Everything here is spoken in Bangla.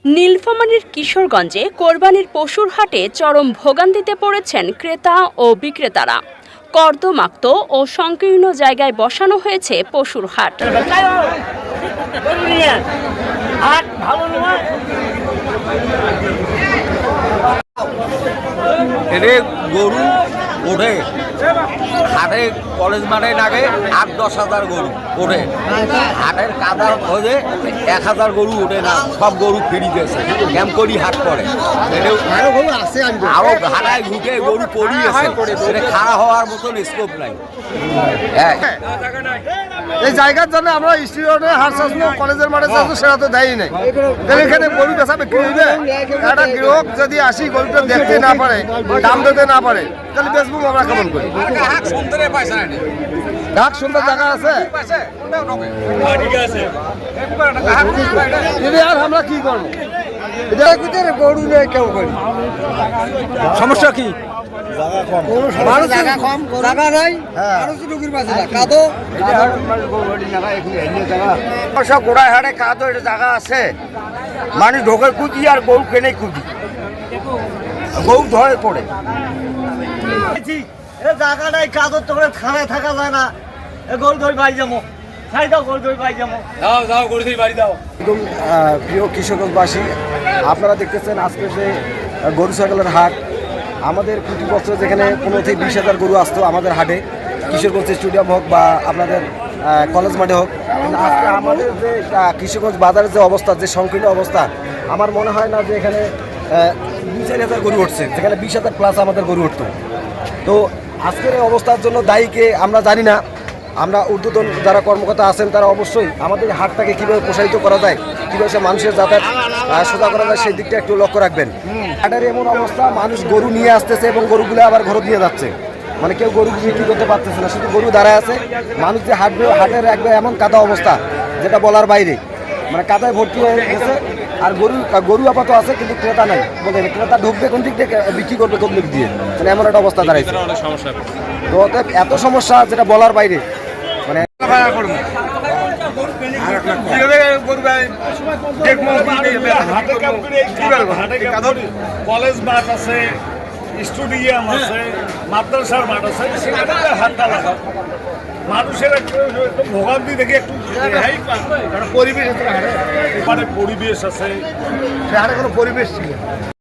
নীলফামারীর কিশোরগঞ্জে কোরবানির পশুর হাটে চরম ভোগান্তিতে পড়েছেন ক্রেতা ও বিক্রেতারা। কর্দমাক্ত ও সংকীর্ণ জায়গায় বসানো হয়েছে পশুর হাট। গরু ওঠে হাটে, কলেজ মাঠে নাগে ৮-১০ হাজার গরু ওঠে। হাটের কাদার খোঁজে ১,০০০ গরু ওঠে না, সব গরু ফিরি গেছে। কেম করি হাট করে আরো ঘাটায় ঢুকে গরু পড়িয়েছে, খাড়া হওয়ার মতন স্কোপ নাই। এই জায়গার জন্য আমরা স্টুডেন্টের হাট চাষবো, কলেজের মাঠে চাষবো, সেটা তো দেয়ই নাই। তাহলে এখানে গরু বেচা বিক্রি হইবে, একটা গ্রাহক যদি আসি গরুটা দেখতে না পারে, দাম দিতে না পারে, তাহলে বেচবো আমরা কেমন করি? ঢাক সুন্দর জায়গা আছে, আর আমরা কি করবো? গরু নেই কেউ করি, সমস্যা কি? গোড়ায় হাটে কাদো জায়গা আছে, মানুষ ঢোকে কুদি আর গরু কেনে কুদি, গরু ধরে পড়ে। জায়গা নাই, কাদর তো খানায় থাকা যায় না, গরু ধরে বাড়ি যাবো, প্রিয় কৃষকবাসী, আপনারা দেখতেছেন আজকে যে গরু ছাগলের হাট। আমাদের প্রতি বছর যেখানে 15 থেকে 20 হাজার গরু আসতো আমাদের হাটে, কিশোরগঞ্জ স্টেডিয়াম হোক বা আপনাদের কলেজ মাঠে হোক, আজকে আমাদের যে কিশোরগঞ্জ বাজারের যে অবস্থা, যে সংকীর্ণ অবস্থা, আমার মনে হয় না যে এখানে 2-4 হাজার গরু উঠছে, যেখানে 20 হাজার প্লাস আমাদের গরু উঠতো। তো আজকের এই অবস্থার জন্য দায়ীকে আমরা জানি না। আমরা ঊর্ধ্বতন যারা কর্মকর্তা আছেন তারা অবশ্যই আমাদের হাটটাকে কীভাবে প্রসারিত করা যায়, কীভাবে মানুষের যাতায়াত সোজা করা যায়, সেই দিকটা একটু লক্ষ্য রাখবেন। হাটের এমন অবস্থা, মানুষ গরু নিয়ে আসতেছে এবং গরুগুলো আবার ঘরে নিয়ে যাচ্ছে, মানে কেউ গরু বিক্রি করতে পারতেছে না, শুধু গরু দাঁড়ায় আছে। মানুষ যে হাটের একবার এমন কাদা অবস্থা যেটা বলার বাইরে, মানে কাদায় ভর্তি হয়ে গেছে। আর গরু আপাতত আছে কিন্তু ক্রেতা নাই, বলতে ক্রেতা ঢুকবে কোন দিক থেকে, বিক্রি করবে কোন দিক দিয়ে, মানে এমন একটা অবস্থা দাঁড়াইছে। তো এত সমস্যা যেটা বলার বাইরে, মানে কলেজ মাঠ আছে, স্টেডিয়াম আছে, মাদ্রাসার মাঠ আছে, সেখানে হাতটা লাগাও। মানুষের একটু ভোগান্তি দেখে একটু পরিবেশ আছে, কোনো পরিবেশ ছিল।